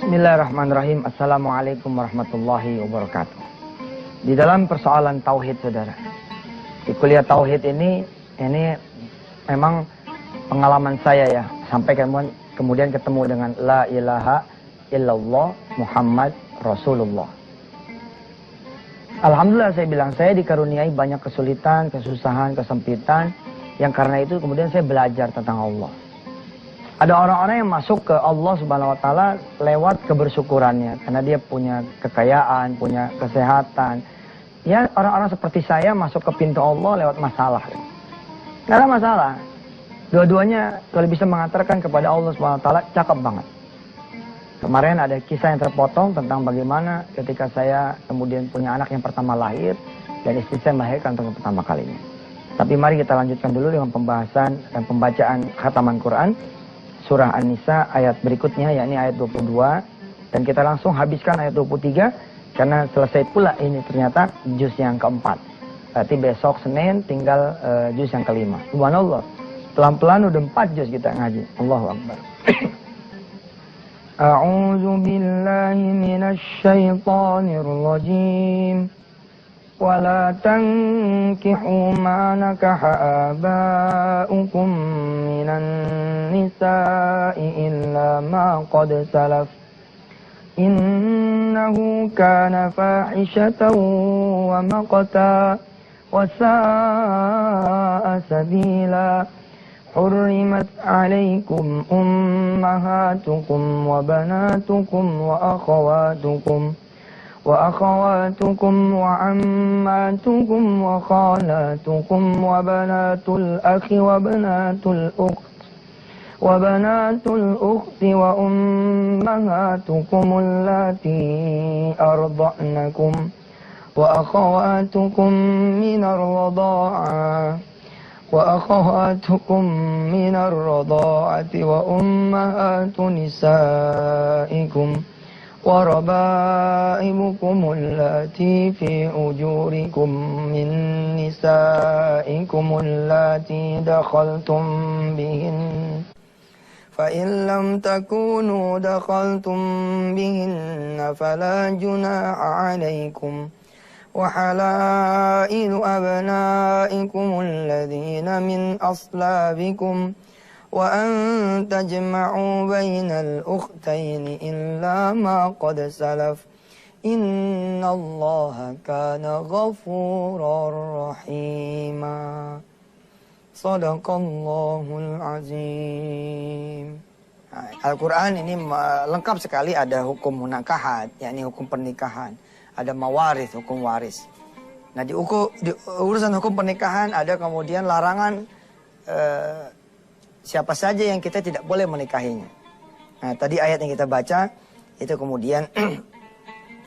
Bismillahirrahmanirrahim. Assalamualaikum warahmatullahi wabarakatuh. Di dalam persoalan tauhid, saudara, di kuliah tauhid ini memang pengalaman saya ya, sampai kemudian ketemu dengan la ilaha illallah Muhammad Rasulullah. Alhamdulillah saya bilang, saya dikaruniai banyak kesulitan, kesusahan, kesempitan, yang karena itu kemudian saya belajar tentang Allah. Ada orang-orang yang masuk ke Allah Subhanahu wa taala lewat kebersyukurannya, karena dia punya kekayaan, punya kesehatan. Ya, orang-orang seperti saya masuk ke pintu Allah lewat masalah. Nggak ada masalah. Dua-duanya kalau bisa mengantarkan kepada Allah Subhanahu wa taala, cakep banget. Kemarin ada kisah yang terpotong tentang bagaimana ketika saya kemudian punya anak yang pertama lahir dan istri saya melahirkan untuk yang pertama kalinya. Tapi mari kita lanjutkan dulu dengan pembahasan dan pembacaan khataman Quran surah An-Nisa ayat berikutnya, yakni ayat 22, dan kita langsung habiskan ayat 23 karena selesai pula ini ternyata juz yang keempat. Berarti besok Senin tinggal juz yang kelima. Subhanallah, pelan-pelan udah 4 juz kita ngaji. Allahu Akbar. A'udzu billahi minasy syaithanir rajim. ولا تنكحوا ما نكح آباؤكم من النساء إلا ما قد سلف إنه كان فاحشة ومقتا وساء سبيلا حرمت عليكم أمهاتكم وبناتكم وأخواتكم وعماتكم وخالاتكم وبنات الأخ وبنات الأخت وأمهاتكم اللاتي أرضعنكم وأخواتكم من الرضاعة وأمهات نسائكم وربائبكم اللاتي في أجوركم من نسائكم اللاتي دخلتم بهن فإن لم تكونوا دخلتم بهن فلا جناح عليكم وحلائل أبنائكم الذين من أصلابكم وأن تجمعوا بين الأختين إلا ما قد سلف إن الله كان غفورا رحيما صدق Allahul Azim. Al-Quran ini lengkap sekali, ada hukum munakahat, yakni hukum pernikahan, ada mawaris, hukum waris. Nah di urusan hukum pernikahan ada kemudian larangan siapa saja yang kita tidak boleh menikahinya. Nah, tadi ayat yang kita baca itu kemudian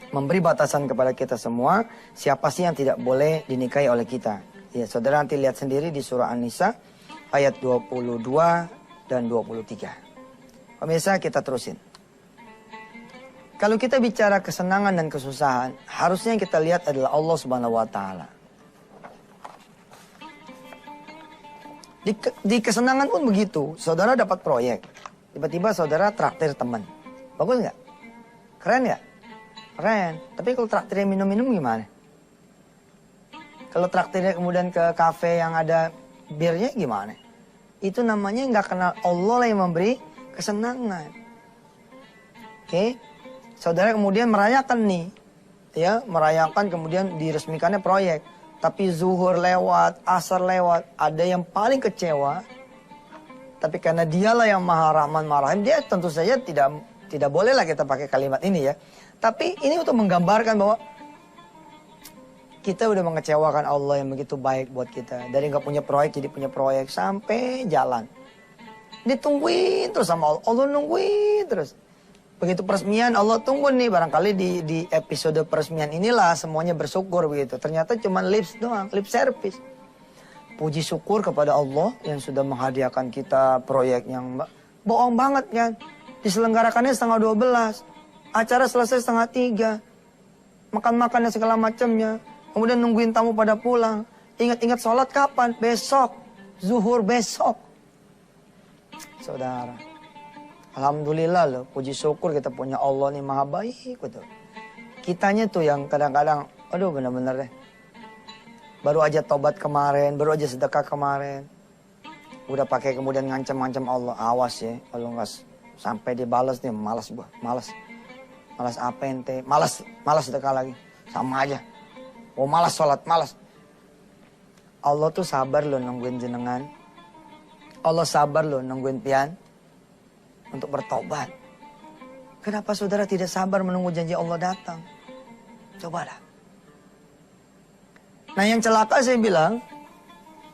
memberi batasan kepada kita semua, siapa sih yang tidak boleh dinikahi oleh kita. Ya, saudara nanti lihat sendiri di surah An-Nisa ayat 22 dan 23. Pemirsa, kita terusin. Kalau kita bicara kesenangan dan kesusahan, harusnya yang kita lihat adalah Allah Subhanahu wa taala. Di kesenangan pun begitu. Saudara dapat proyek, tiba-tiba saudara traktir teman. Bagus nggak? Keren nggak? Keren. Tapi kalau traktirnya minum-minum gimana? Kalau traktirnya kemudian ke kafe yang ada birnya gimana? Itu namanya nggak kenal Allah lah yang memberi kesenangan. Oke? Saudara kemudian merayakan nih, ya, merayakan kemudian diresmikannya proyek. Tapi zuhur lewat, asar lewat, ada yang paling kecewa. Tapi karena dialah yang maha rahman maha rahim, dia tentu saja tidak bolehlah kita pakai kalimat ini ya. Tapi ini untuk menggambarkan bahwa kita udah mengecewakan Allah yang begitu baik buat kita. Dari nggak punya proyek jadi punya proyek sampai jalan. Ditungguin terus sama Allah, Allah nungguin terus. Begitu peresmian, Allah tunggu nih, barangkali di episode peresmian inilah semuanya bersyukur begitu. Ternyata cuma lips doang, lip service. Puji syukur kepada Allah yang sudah menghadiahkan kita proyek yang bohong banget kan. Diselenggarakannya 11:30, acara selesai 2:30, makan-makan dan segala macamnya. Kemudian nungguin tamu pada pulang. Ingat-ingat sholat kapan? Besok, zuhur besok. Saudara. Alhamdulillah loh, puji syukur kita punya Allah nih maha baik gitu. Kitanya tuh yang kadang-kadang, aduh bener-bener deh. Baru aja tobat kemarin, baru aja sedekah kemarin. Udah pakai kemudian ngancam-ngancam Allah. Awas ya, kalau nggak sampai dibalas nih, malas gua, malas. Malas apa ente, malas sedekah lagi. Sama aja. Oh malas sholat, malas. Allah tuh sabar loh nungguin jenengan. Allah sabar loh nungguin pian untuk bertobat. Kenapa saudara tidak sabar menunggu janji Allah datang? Cobalah. Nah yang celaka saya bilang,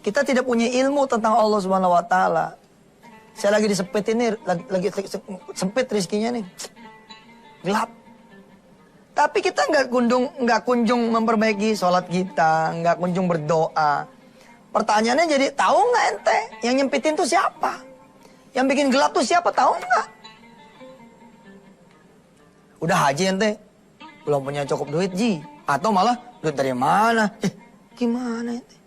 kita tidak punya ilmu tentang Allah Subhanahu Wa Taala. Saya lagi disempit ini, lagi sempit rezekinya nih, gelap. Tapi kita nggak kunjung memperbaiki sholat kita, nggak kunjung berdoa. Pertanyaannya jadi, tahu nggak ente yang nyempitin tuh siapa? Yang bikin gelap tuh siapa? Tahu nggak? Udah haji ente, belum punya cukup duit ji, atau malah duit dari mana? Gimana ente?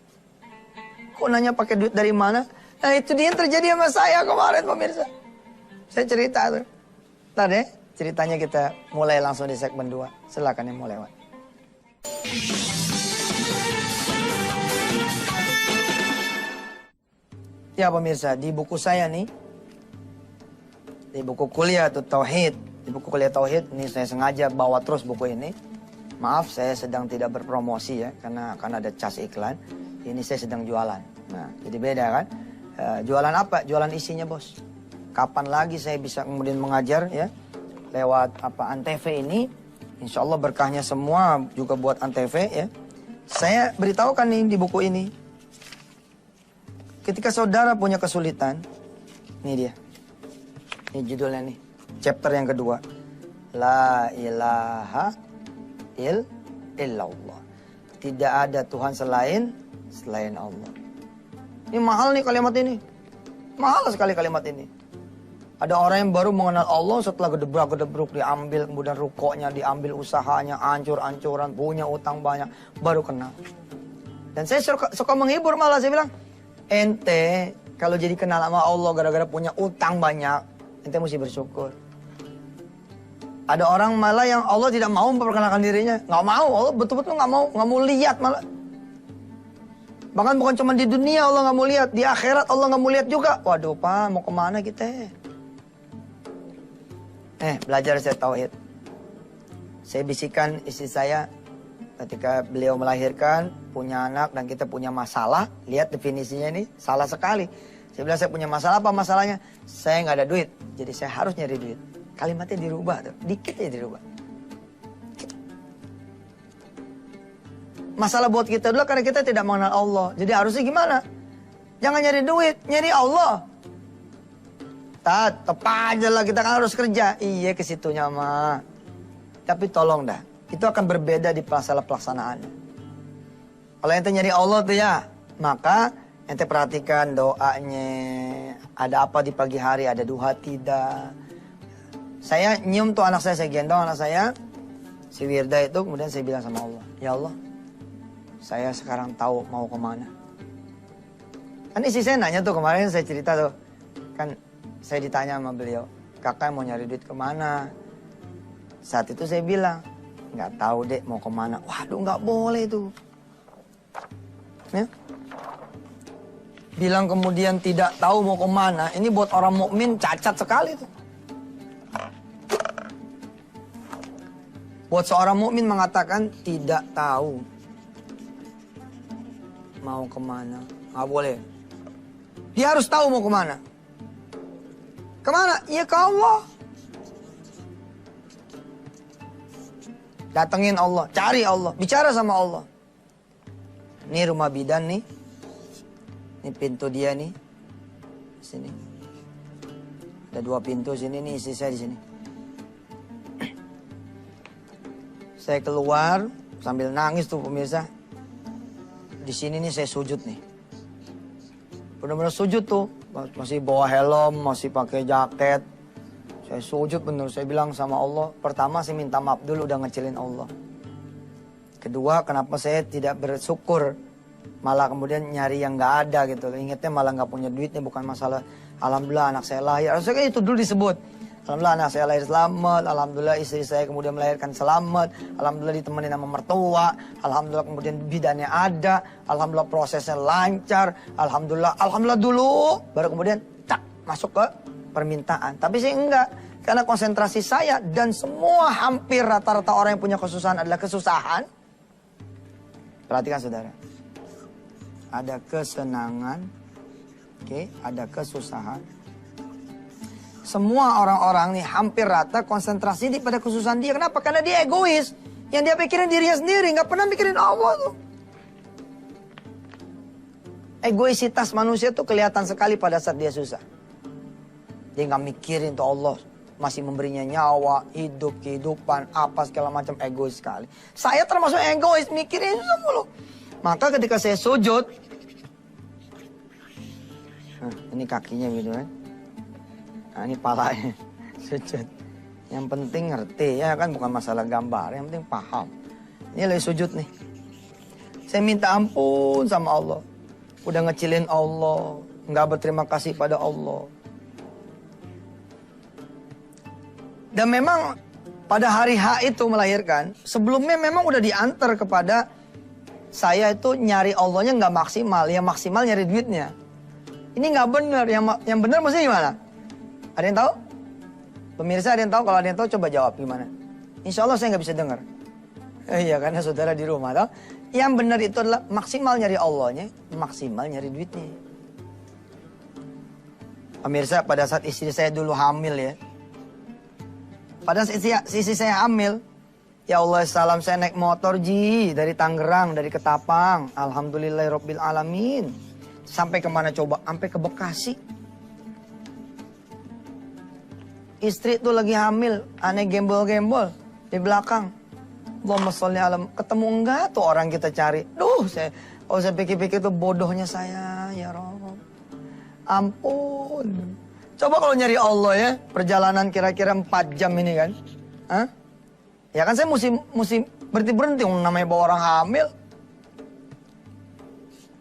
Kok nanya pakai duit dari mana? Nah itu dia yang terjadi sama saya kemarin pemirsa. Saya cerita tuh. Ntar deh ceritanya kita mulai langsung di segmen 2. Silakan yang mau lewat. Ya pemirsa, di buku saya nih, di buku kuliah tuh Tauhid, di buku kuliah Tauhid, ini saya sengaja bawa terus buku ini. Maaf, saya sedang tidak berpromosi ya, karena akan ada cas iklan. Ini saya sedang jualan. Nah, jadi beda kan? Jualan apa? Jualan isinya bos. Kapan lagi saya bisa kemudian mengajar ya, lewat apa Antv ini? Insya Allah berkahnya semua juga buat Antv ya. Saya beritahukan nih di buku ini. Ketika saudara punya kesulitan, ini dia. Ini judulnya nih, chapter yang kedua. La ilaha illallah. Tidak ada Tuhan selain Allah. Ini mahal nih kalimat ini. Mahal sekali kalimat ini. Ada orang yang baru mengenal Allah setelah gedebrak-gedebruk, diambil kemudian rukuknya, diambil usahanya, ancur-ancuran, punya utang banyak, baru kenal. Dan saya suka menghibur malah, saya bilang, ente kalau jadi kenal sama Allah gara-gara punya utang banyak, ente mesti bersyukur. Ada orang malah yang Allah tidak mau memperkenalkan dirinya, nggak mau, Allah betul-betul nggak mau lihat malah. Bahkan bukan cuma di dunia Allah nggak mau lihat, di akhirat Allah nggak mau lihat juga. Waduh Pak, mau kemana kita? Belajar saya tauhid. Saya bisikan istri saya ketika beliau melahirkan, punya anak dan kita punya masalah. Lihat definisinya ini, salah sekali. Saya bilang saya punya masalah, apa masalahnya? Saya nggak ada duit, jadi saya harus nyari duit. Kalimatnya dirubah tuh, dikit aja dirubah. Masalah buat kita dulu karena kita tidak mengenal Allah. Jadi harusnya gimana? Jangan nyari duit, nyari Allah. Tetep aja lah, kita kan harus kerja. Iya ke situnya mah. Tapi tolong dah, itu akan berbeda di masalah pelaksanaannya. Kalau ente nyari Allah tuh ya, maka ente perhatikan doanya. Ada apa di pagi hari, ada duha tidak. Saya nyium tuh anak saya gendong anak saya. Si Wirda itu kemudian saya bilang sama Allah, ya Allah, saya sekarang tahu mau kemana. Kan istri saya nanya tuh kemarin saya cerita tuh. Kan saya ditanya sama beliau, kakak mau nyari duit kemana? Saat itu saya bilang, nggak tahu dek mau kemana. Waduh nggak boleh tuh. Ya? Bilang kemudian tidak tahu mau kemana. Ini buat orang mukmin cacat sekali tuh. Buat seorang mukmin mengatakan tidak tahu mau kemana, nggak boleh. Dia harus tahu mau kemana. Kemana? Ya ke Allah. Datengin Allah, cari Allah, bicara sama Allah. Ini rumah bidan nih. Ini pintu dia nih. Sini. Ada 2 pintu sini nih, istri saya di sini. Saya keluar sambil nangis tuh pemirsa. Di sini nih saya sujud nih. Benar-benar sujud tuh. Masih bawa helm, masih pakai jaket. Saya sujud bener. Saya bilang sama Allah. Pertama saya minta maaf dulu udah ngecilin Allah. Kedua, kenapa saya tidak bersyukur. Malah kemudian nyari yang gak ada gitu. Ingatnya malah gak punya duitnya, bukan masalah. Alhamdulillah anak saya lahir. Harusnya kan itu dulu disebut. Alhamdulillah anak saya lahir selamat, alhamdulillah istri saya kemudian melahirkan selamat, alhamdulillah ditemani sama mertua, alhamdulillah kemudian bidannya ada, alhamdulillah prosesnya lancar, alhamdulillah dulu, baru kemudian tak masuk ke permintaan. Tapi sih enggak, karena konsentrasi saya dan semua hampir rata-rata orang yang punya kesusahan adalah kesusahan. Perhatikan saudara, ada kesenangan, oke, ada kesusahan. Semua orang-orang nih hampir rata konsentrasi pada kesusahan dia. Kenapa? Karena dia egois. Yang dia pikirin dirinya sendiri, nggak pernah mikirin Allah tuh. Egoisitas manusia tuh kelihatan sekali pada saat dia susah. Dia nggak mikirin tuh Allah masih memberinya nyawa, hidup, kehidupan, apa segala macam, egois sekali. Saya termasuk egois, mikirin susah mulu. Maka ketika saya sujud, ini kakinya gitu kan. Nah, ini palanya, sujud. Yang penting ngerti ya kan, bukan masalah gambar, yang penting paham. Ini lagi sujud nih. Saya minta ampun sama Allah. Udah ngecilin Allah, nggak berterima kasih pada Allah. Dan memang pada hari H itu melahirkan, sebelumnya memang udah diantar kepada saya itu nyari Allahnya nggak maksimal, yang maksimal nyari duitnya. Ini nggak benar, yang benar maksudnya gimana? Ada yang tahu? Pemirsa ada yang tahu? Kalau ada yang tahu coba jawab gimana? Insya Allah saya nggak bisa dengar. Iya karena saudara di rumah tahu. Yang benar itu adalah maksimal nyari Allahnya, maksimal nyari duitnya. Pemirsa pada saat istri saya dulu hamil ya. Pada saat istri saya hamil, ya Allah salam saya naik motor dari Tangerang, dari Ketapang. Alhamdulillahirabbil alamin. Sampai kemana coba? Sampai ke Bekasi. Istri tuh lagi hamil, aneh gembol-gembol di belakang. Allahumma sholli ala, ketemu enggak tuh orang kita cari. Saya pikir-pikir tuh bodohnya saya, ya Rabb. Ampun. Coba kalau nyari Allah ya, perjalanan kira-kira 4 jam ini kan. Hah? Ya kan saya mesti berhenti namanya bawa orang hamil.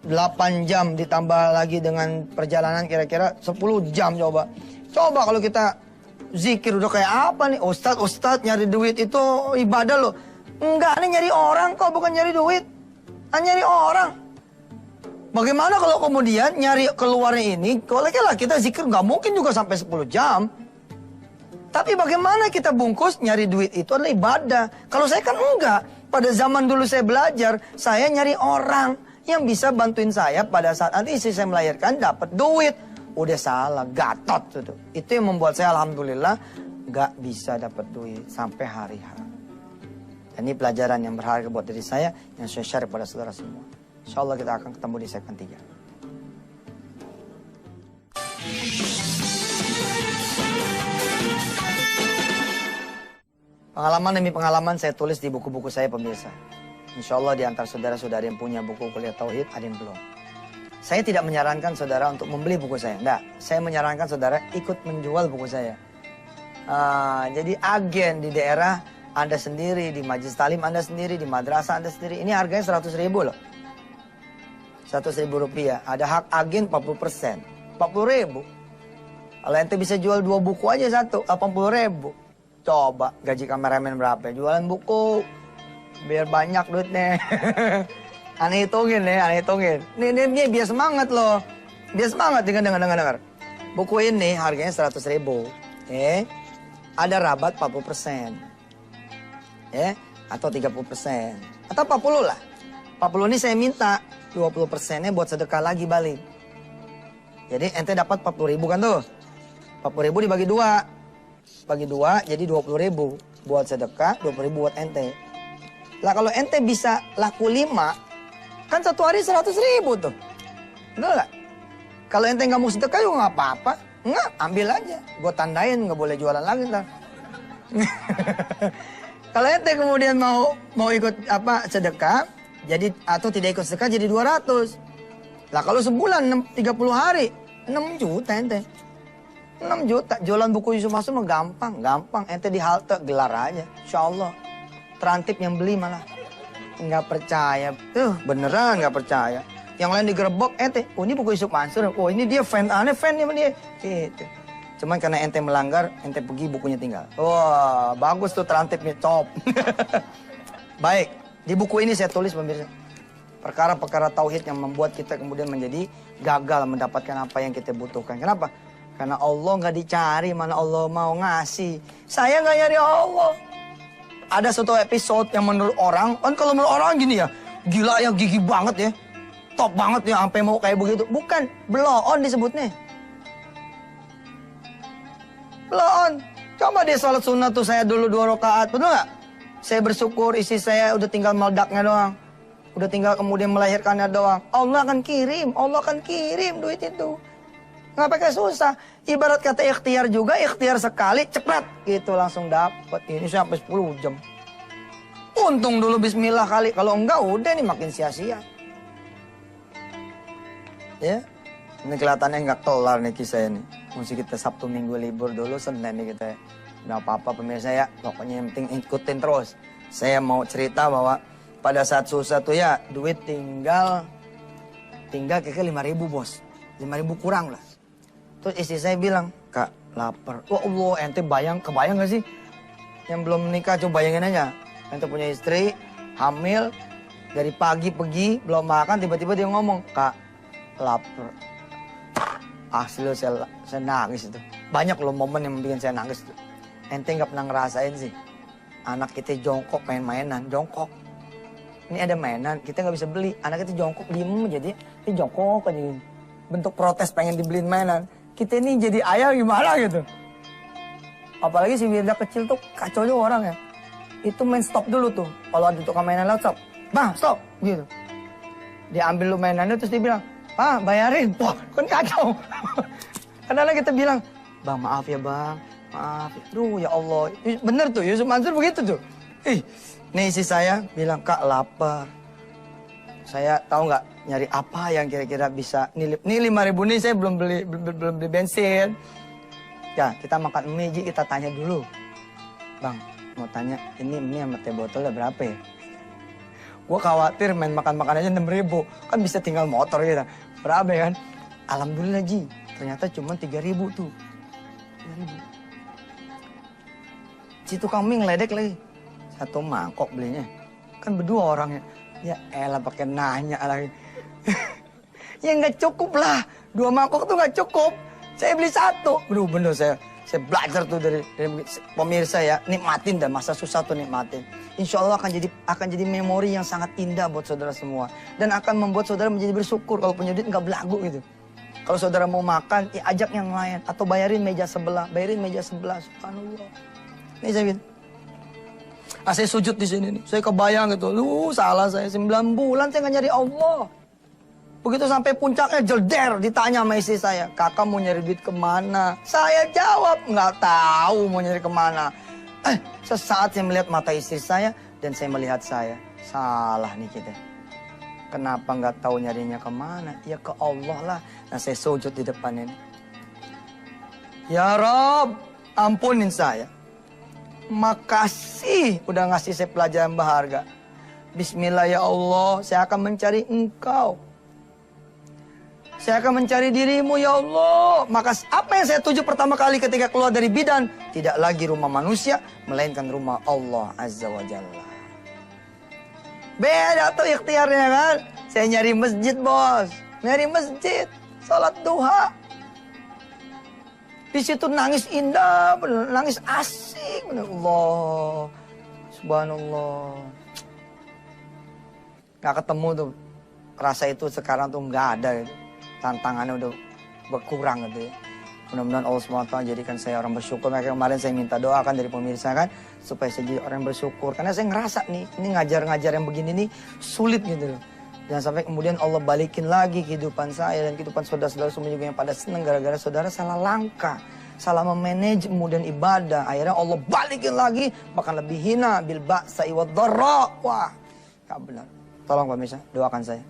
8 jam ditambah lagi dengan perjalanan kira-kira 10 jam coba. Coba kalau kita zikir udah kayak apa nih? Ustadz nyari duit itu ibadah loh. Enggak, nih nyari orang kok, bukan nyari duit. Nyari orang. Bagaimana kalau kemudian nyari keluarnya ini, kalau kita zikir nggak mungkin juga sampai 10 jam. Tapi bagaimana kita bungkus nyari duit itu adalah ibadah. Kalau saya kan enggak. Pada zaman dulu saya belajar, saya nyari orang yang bisa bantuin saya pada saat nanti istri saya melahirkan dapat duit. Udah salah, gatot itu. Itu yang membuat saya alhamdulillah nggak bisa dapat duit sampai hari H. Dan ini pelajaran yang berharga buat diri saya yang saya share pada saudara semua. Insya Allah kita akan ketemu di segmen 3. Pengalaman demi pengalaman saya tulis di buku-buku saya pemirsa. Insya Allah di antara saudara-saudara yang punya buku kuliah tauhid ada yang belum. Saya tidak menyarankan saudara untuk membeli buku saya. Enggak, saya menyarankan saudara ikut menjual buku saya. Jadi agen di daerah Anda sendiri, di majelis talim Anda sendiri, di madrasah Anda sendiri. Ini harganya 100.000 loh. 100.000 rupiah. Ada hak agen 40%. 40.000. Kalau ente bisa jual 2 buku aja satu, 80.000. Coba gaji kameramen berapa? Jualan buku. Biar banyak duitnya. Aneh hitungin nih, aneh hitungin. Ini biar semangat loh. Biar semangat, dengar. Buku ini harganya 100.000. Ada rabat 40%. Atau 30%. Atau 40 lah. 40 ini saya minta 20%-nya buat sedekah lagi balik. Jadi ente dapat 40.000 kan tuh. 40.000 dibagi 2. Bagi 2 jadi 20.000. Buat sedekah, 20.000 buat ente. Lah kalau ente bisa laku 5, kan satu hari 100.000 tuh. Betul gak? Kalau ente nggak mau sedekah juga nggak apa-apa. Nggak, ambil aja. Gue tandain nggak boleh jualan lagi ntar. Kalau ente kemudian mau ikut sedekah, jadi atau tidak ikut sedekah jadi 200. Lah kalau sebulan 30 hari 6 juta ente. 6 juta jualan buku Yusuf Mansur mah gampang. Ente di halte gelar aja. Insya Allah. Terantip yang beli malah. Nggak percaya. Beneran nggak percaya. Yang lain digerebek, ini buku Yusuf Mansur. Oh ini dia fan, aneh fan sama dia. Gitu. Cuman karena ente melanggar, ente pergi bukunya tinggal. Wah, bagus tuh terantipnya, cop. Baik, di buku ini saya tulis pemirsa. Perkara-perkara tauhid yang membuat kita kemudian menjadi gagal mendapatkan apa yang kita butuhkan. Kenapa? Karena Allah nggak dicari, mana Allah mau ngasih. Saya nggak nyari Allah. Ada satu episode yang menurut orang, kan kalau menurut orang gini ya, gila ya, gigi banget ya. Top banget ya, sampai mau kayak begitu. Bukan, blow on disebutnya. Belum. Coba deh sholat sunnah tuh saya dulu 2 rakaat, betul nggak? Saya bersyukur istri saya udah tinggal meledaknya doang. Udah tinggal kemudian melahirkannya doang. Allah akan kirim duit itu. Nggak pakai susah. Ibarat kata ikhtiar juga, ikhtiar sekali, cepet. Gitu langsung dapat. Ini sampai 10 jam. Untung dulu bismillah kali. Kalau enggak udah nih makin sia-sia. Ya. Ini kelihatannya nggak kelar nih kisah ini. Mesti kita Sabtu Minggu libur dulu, Senin nih kita. Nggak apa-apa pemirsa ya, pokoknya yang penting ikutin terus. Saya mau cerita bahwa pada saat susah tuh ya, duit tinggal kira 5.000 bos. 5.000 kurang lah. Terus istri saya bilang, Kak lapar. Wah Allah, ente kebayang gak sih? Yang belum menikah coba bayangin aja. Ente punya istri, hamil, dari pagi pergi, belum makan, tiba-tiba dia ngomong, Kak lapar. Asli loh saya nangis itu. Banyak loh momen yang bikin saya nangis tuh. Ente nggak pernah ngerasain sih. Anak kita jongkok pengen mainan, jongkok. Ini ada mainan, kita nggak bisa beli. Anak kita jongkok, diem jadi dia jongkok aja gini. Bentuk protes pengen dibeliin mainan. Kita ini jadi ayah gimana gitu. Apalagi si Wirda kecil tuh kacau juga orang ya. Itu main stop dulu tuh. Kalau ada tukang mainan laut stop. Bang stop gitu. Dia ambil lu mainannya terus dia bilang, Pak, bayarin. Wah, kan kacau. Kadang-kadang kita bilang, Bang, maaf ya bang. Maaf. Aduh, ya Allah. Bener tuh, Yusuf Mansur begitu tuh. Nih isi saya bilang, Kak, lapar. Saya tahu nggak nyari apa yang kira-kira bisa. Nih 5.000 nih saya belum beli bensin. Ya, kita makan mie, kita tanya dulu. Bang, mau tanya, ini mie sama teh botolnya berapa ya? Gue khawatir main makan-makan aja 6.000. Kan bisa tinggal motor gitu. Berapa ya kan? Alhamdulillah Ji. Ternyata cuma 3.000 tuh. 3.000. Si tukang mie ngeledek lagi. 1 mangkok belinya. Kan berdua orangnya. Ya elah pakai nanya lagi. Ya nggak cukup lah. 2 mangkok tuh nggak cukup. Saya beli 1. Aduh bener saya belajar tuh dari pemirsa ya. Nikmatin dah masa susah tuh nikmatin. Insya Allah akan jadi memori yang sangat indah buat saudara semua. Dan akan membuat saudara menjadi bersyukur kalau punya duit nggak belagu gitu. Kalau saudara mau makan, ya ajak yang lain. Atau bayarin meja sebelah. Subhanallah. Nih saya gitu. Saya sujud di sini nih. Saya kebayang gitu. Salah saya. 9 bulan saya nggak nyari Allah. Begitu sampai puncaknya jelder ditanya sama istri saya. Kakak mau nyari duit kemana? Saya jawab nggak tahu mau nyari kemana. Sesaat saya melihat mata istri saya dan saya melihat saya. Salah nih kita. Kenapa nggak tahu nyarinya kemana? Ya ke Allah lah. Nah saya sujud di depan ini. Ya Rob, ampunin saya. Makasih udah ngasih saya pelajaran berharga. Bismillah ya Allah, saya akan mencari Engkau. Saya akan mencari dirimu ya Allah. Maka apa yang saya tuju pertama kali ketika keluar dari bidan? Tidak lagi rumah manusia, melainkan rumah Allah Azza wa Jalla. Beda tuh ikhtiarnya kan. Saya nyari masjid bos. Nyari masjid. Salat duha. Di situ nangis indah, bener, nangis asik. Bener. Allah. Subhanallah. Gak ketemu tuh. Rasa itu sekarang tuh gak ada gitu. Tantangannya udah berkurang gitu ya. Mudah-mudahan Allah SWT jadikan saya orang bersyukur. Makanya kemarin saya minta doa kan dari pemirsa kan. Supaya saya jadi orang bersyukur. Karena saya ngerasa nih, ini ngajar-ngajar yang begini nih sulit gitu loh. Jangan sampai kemudian Allah balikin lagi kehidupan saya dan kehidupan saudara-saudara semua juga yang pada senang. Gara-gara saudara salah langkah. Salah memanage kemudian ibadah. Akhirnya Allah balikin lagi. Bahkan lebih hina. Bil ba'sa'i wad dharra. Wah, gak benar. Tolong pemirsa, doakan saya.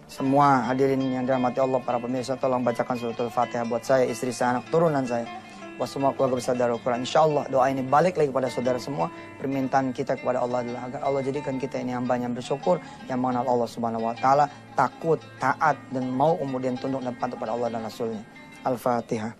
Semua hadirin yang dirahmati Allah, para pemirsa, tolong bacakan suratul Fatihah buat saya, istri saya, anak turunan saya. Buat semua keluarga besar Darul Quran. Insya Allah doa ini balik lagi kepada saudara semua. Permintaan kita kepada Allah adalah agar Allah jadikan kita ini hamba yang bersyukur, yang mengenal Allah Subhanahu Wa Taala, takut, taat, dan mau kemudian tunduk dan patuh pada Allah dan Rasulnya. Al-Fatihah.